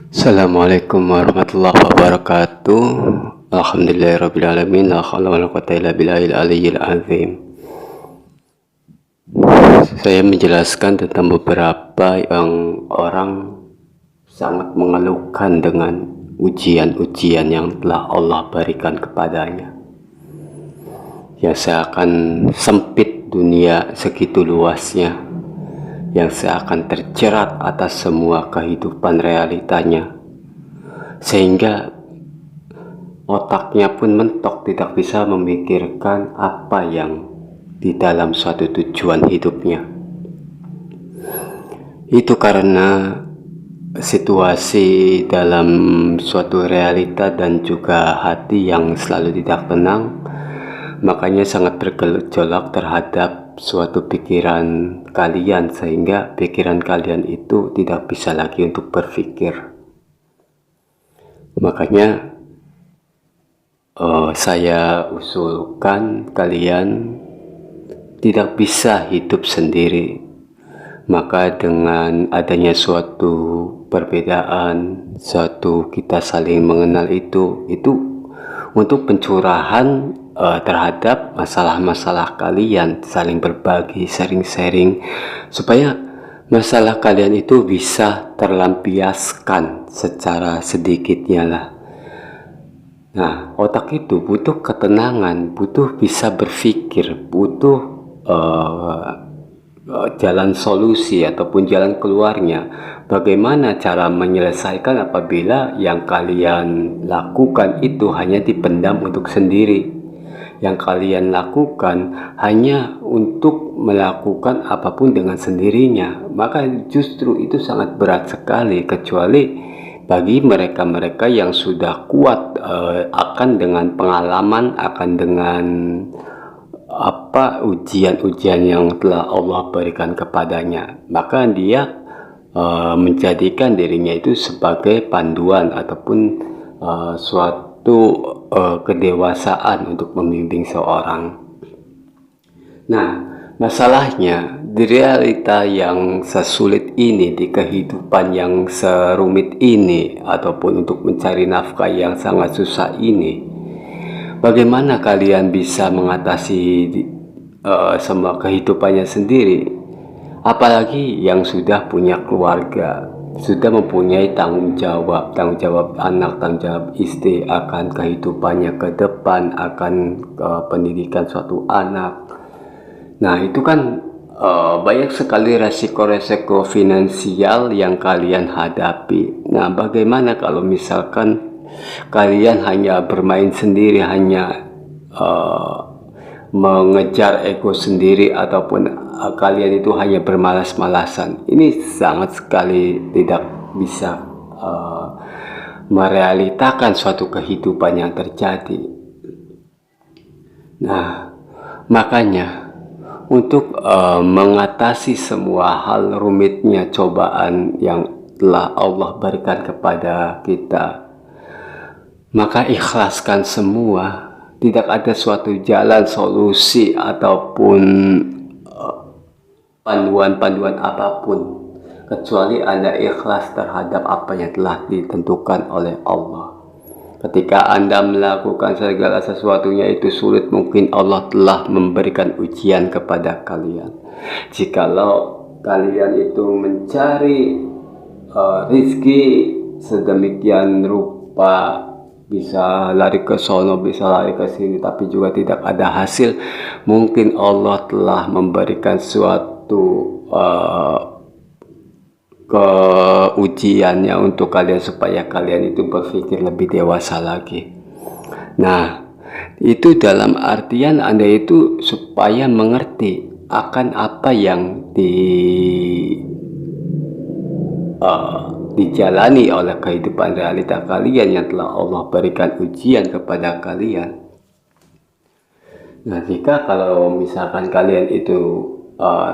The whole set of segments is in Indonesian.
Assalamualaikum warahmatullahi wabarakatuh. Alhamdulillahirrabbilalamin. La haula wala quwwata illa billahil aliyyil azim. Saya menjelaskan tentang beberapa yang orang sangat mengeluhkan dengan ujian-ujian yang telah Allah berikan kepadanya, yang seakan sempit dunia segitu luasnya, yang seakan terjerat atas semua kehidupan realitanya, sehingga otaknya pun mentok, tidak bisa memikirkan apa yang di dalam suatu tujuan hidupnya. Itu karena situasi dalam suatu realita dan juga hati yang selalu tidak tenang, makanya sangat bergejolak terhadap suatu pikiran kalian, sehingga pikiran kalian itu tidak bisa lagi untuk berpikir. Makanya saya usulkan kalian tidak bisa hidup sendiri. Maka dengan adanya suatu perbedaan, suatu kita saling mengenal itu untuk pencurahan terhadap masalah-masalah kalian, saling berbagi, sharing-sharing, supaya masalah kalian itu bisa terlampiaskan secara sedikitnya lah. Nah, otak itu butuh ketenangan, butuh bisa berpikir, butuh jalan solusi ataupun jalan keluarnya. Bagaimana cara menyelesaikan apabila yang kalian lakukan itu hanya dipendam untuk sendiri, yang kalian lakukan hanya untuk melakukan apapun dengan sendirinya, maka justru itu sangat berat sekali, kecuali bagi mereka-mereka yang sudah kuat akan dengan pengalaman, akan dengan ujian-ujian yang telah Allah berikan kepadanya, maka dia menjadikan dirinya itu sebagai panduan ataupun suatu kedewasaan untuk membimbing seorang. Nah, masalahnya di realita yang sesulit ini, di kehidupan yang serumit ini, ataupun untuk mencari nafkah yang sangat susah ini, bagaimana kalian bisa mengatasi semua kehidupannya sendiri? Apalagi yang sudah punya keluarga, sudah mempunyai tanggung jawab anak, tanggung jawab istri akan kehidupannya ke depan, akan pendidikan suatu anak. Nah, itu kan banyak sekali resiko-resiko finansial yang kalian hadapi. Nah, bagaimana kalau misalkan kalian hanya bermain sendiri, hanya mengejar ego sendiri, ataupun kalian itu hanya bermalas-malasan? Ini sangat sekali tidak bisa merealitakan suatu kehidupan yang terjadi. Nah, makanya untuk mengatasi semua hal rumitnya cobaan yang telah Allah berikan kepada kita, maka ikhlaskan semua. Tidak ada suatu jalan solusi ataupun panduan-panduan apapun, kecuali Anda ikhlas terhadap apa yang telah ditentukan oleh Allah. Ketika Anda melakukan segala sesuatunya itu sulit, mungkin Allah telah memberikan ujian kepada kalian. Jikalau kalian itu mencari rizki sedemikian rupa, bisa lari ke sono, bisa lari ke sini, tapi juga tidak ada hasil, mungkin Allah telah memberikan suatu keujiannya untuk kalian, supaya kalian itu berpikir lebih dewasa lagi. Nah, itu dalam artian Anda itu supaya mengerti akan apa yang dijalani oleh kehidupan realita kalian yang telah Allah berikan ujian kepada kalian. Nah, jika kalau misalkan kalian itu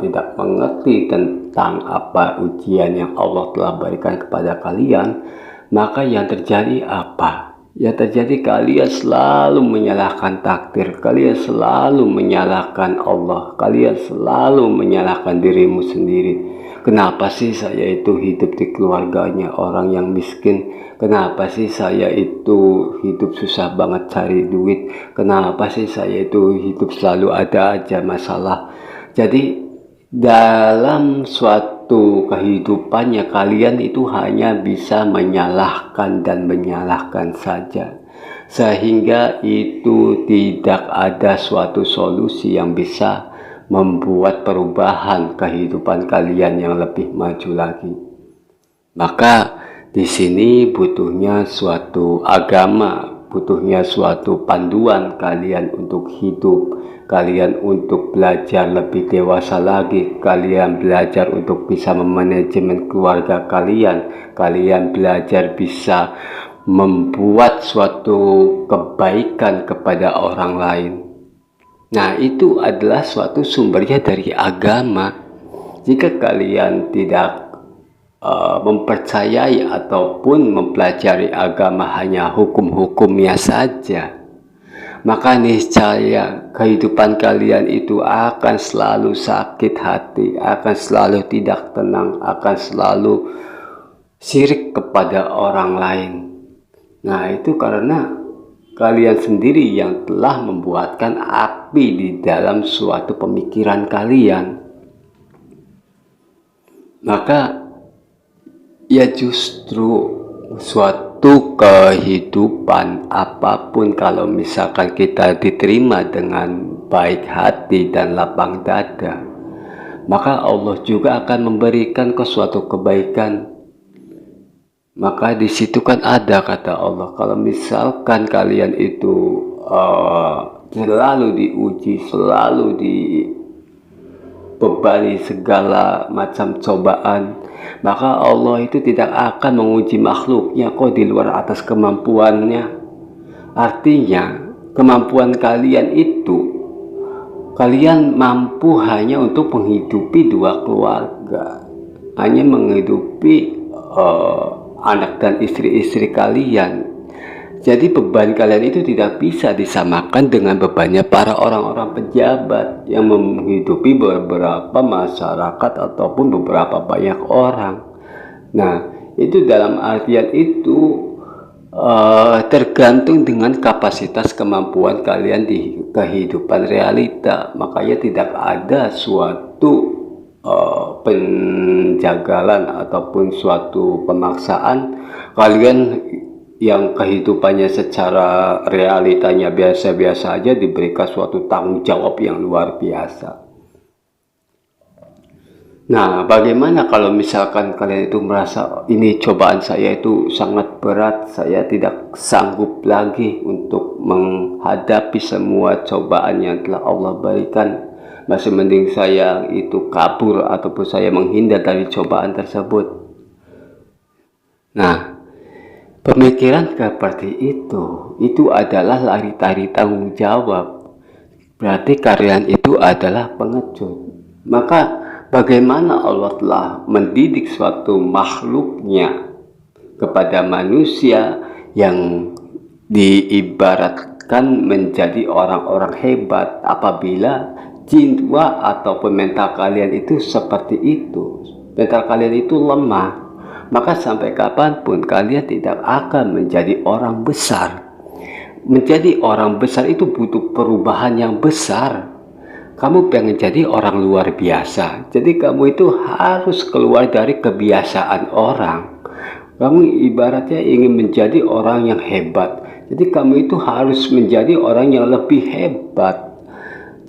tidak mengerti tentang apa ujian yang Allah telah berikan kepada kalian, maka yang terjadi apa? Yang terjadi kalian selalu menyalahkan takdir, kalian selalu menyalahkan Allah, kalian selalu menyalahkan dirimu sendiri. Kenapa sih saya itu hidup di keluarganya orang yang miskin? Kenapa sih saya itu hidup susah banget cari duit? Kenapa sih saya itu hidup selalu ada aja masalah? Jadi dalam suatu kehidupannya kalian itu hanya bisa menyalahkan dan menyalahkan saja, sehingga itu tidak ada suatu solusi yang bisa membuat perubahan kehidupan kalian yang lebih maju lagi. Maka di sini butuhnya suatu agama, butuhnya suatu panduan kalian untuk hidup, kalian untuk belajar lebih dewasa lagi, kalian belajar untuk bisa memanajemen keluarga kalian, kalian belajar bisa membuat suatu kebaikan kepada orang lain. Nah, itu adalah suatu sumbernya dari agama. Jika kalian tidak mempercayai ataupun mempelajari agama hanya hukum-hukumnya saja, maka niscaya kehidupan kalian itu akan selalu sakit hati, akan selalu tidak tenang, akan selalu syirik kepada orang lain. Nah, itu karena kalian sendiri yang telah membuatkan api di dalam suatu pemikiran kalian. Maka ya justru suatu kehidupan apapun kalau misalkan kita diterima dengan baik hati dan lapang dada, maka Allah juga akan memberikan ke suatu kebaikan. Maka di situ kan ada kata Allah, kalau misalkan kalian itu selalu diuji, selalu dibebani segala macam cobaan, maka Allah itu tidak akan menguji makhluknya kok di luar atas kemampuannya. Artinya kemampuan kalian itu, kalian mampu hanya untuk menghidupi dua keluarga, hanya menghidupi anak dan istri-istri kalian. Jadi beban kalian itu tidak bisa disamakan dengan bebannya para orang-orang pejabat yang menghidupi beberapa masyarakat ataupun beberapa banyak orang. Nah, itu dalam artian itu tergantung dengan kapasitas kemampuan kalian di kehidupan realita. Makanya tidak ada suatu penjagalan ataupun suatu pemaksaan kalian yang kehidupannya secara realitanya biasa-biasa aja diberikan suatu tanggung jawab yang luar biasa. Nah, bagaimana kalau misalkan kalian itu merasa ini cobaan saya itu sangat berat, saya tidak sanggup lagi untuk menghadapi semua cobaan yang telah Allah berikan, masih mending saya itu kabur ataupun saya menghindar dari cobaan tersebut. Nah, pemikiran seperti itu adalah lari-tari tanggung jawab. Berarti kalian itu adalah pengecut. Maka bagaimana Allah telah mendidik suatu makhluknya kepada manusia yang diibaratkan menjadi orang-orang hebat apabila jiwa ataupun mental kalian itu seperti itu, mental kalian itu lemah, maka sampai kapanpun kalian tidak akan menjadi orang besar. Menjadi orang besar itu butuh perubahan yang besar. Kamu pengen jadi orang luar biasa, jadi kamu itu harus keluar dari kebiasaan orang. Kamu ibaratnya ingin menjadi orang yang hebat, jadi kamu itu harus menjadi orang yang lebih hebat.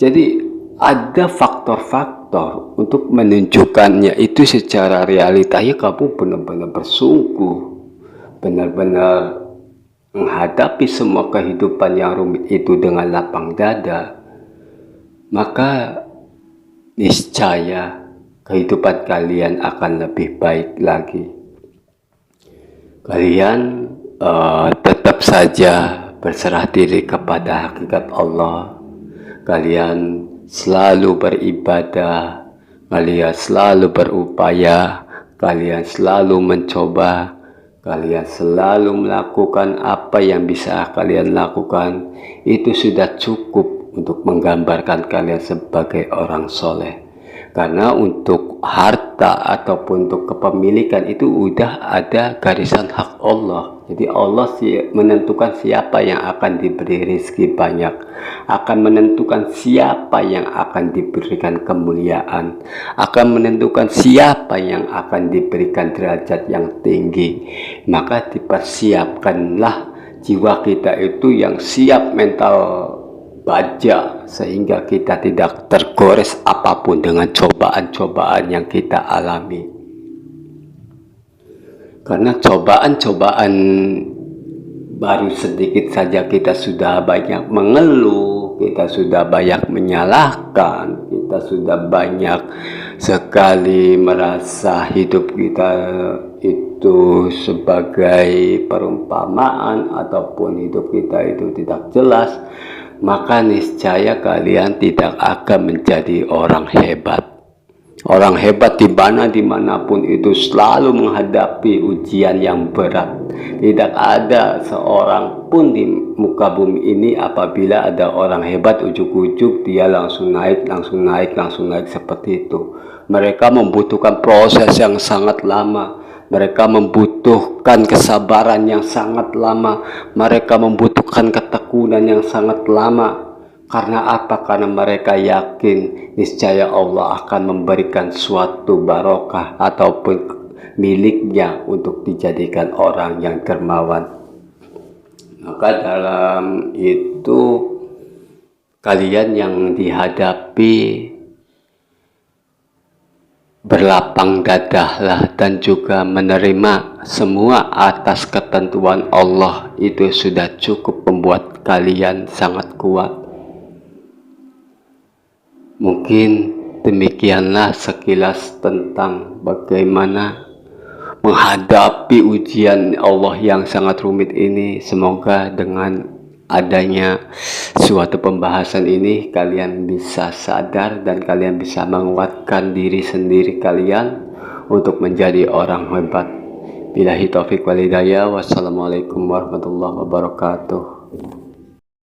Jadi ada faktor-faktor untuk menunjukkannya itu secara realitanya. Kamu benar-benar bersungguh, benar-benar menghadapi semua kehidupan yang rumit itu dengan lapang dada, maka niscaya kehidupan kalian akan lebih baik lagi. Kalian tetap saja berserah diri kepada hakikat Allah. Kalian selalu beribadah, kalian selalu berupaya, kalian selalu mencoba, kalian selalu melakukan apa yang bisa kalian lakukan. Itu sudah cukup untuk menggambarkan kalian sebagai orang soleh. Karena untuk harta ataupun untuk kepemilikan itu udah ada garisan hak Allah. Jadi Allah menentukan siapa yang akan diberi rezeki banyak, akan menentukan siapa yang akan diberikan kemuliaan, akan menentukan siapa yang akan diberikan derajat yang tinggi. Maka dipersiapkanlah jiwa kita itu yang siap mental baja, sehingga kita tidak tergores apapun dengan cobaan-cobaan yang kita alami. Karena cobaan-cobaan baru sedikit saja kita sudah banyak mengeluh, kita sudah banyak menyalahkan, kita sudah banyak sekali merasa hidup kita itu sebagai perumpamaan ataupun hidup kita itu tidak jelas. Maka niscaya kalian tidak akan menjadi orang hebat. Orang hebat dimanapun itu selalu menghadapi ujian yang berat. Tidak ada seorang pun di muka bumi ini apabila ada orang hebat ujuk-ujuk dia langsung naik seperti itu. Mereka membutuhkan proses yang sangat lama. Mereka membutuhkan kesabaran yang sangat lama. Mereka membutuhkan ketekunan yang sangat lama. Karena apa? Karena mereka yakin niscaya Allah akan memberikan suatu barokah ataupun miliknya untuk dijadikan orang yang dermawan. Maka dalam itu kalian yang dihadapi, berlapang dadahlah dan juga menerima semua atas ketentuan Allah. Itu sudah cukup membuat kalian sangat kuat. Mungkin demikianlah sekilas tentang bagaimana menghadapi ujian Allah yang sangat rumit ini. Semoga dengan adanya suatu pembahasan ini kalian bisa sadar dan kalian bisa menguatkan diri sendiri kalian untuk menjadi orang hebat. Billahi taufiq wal hidayah. Wassalamualaikum warahmatullahi wabarakatuh.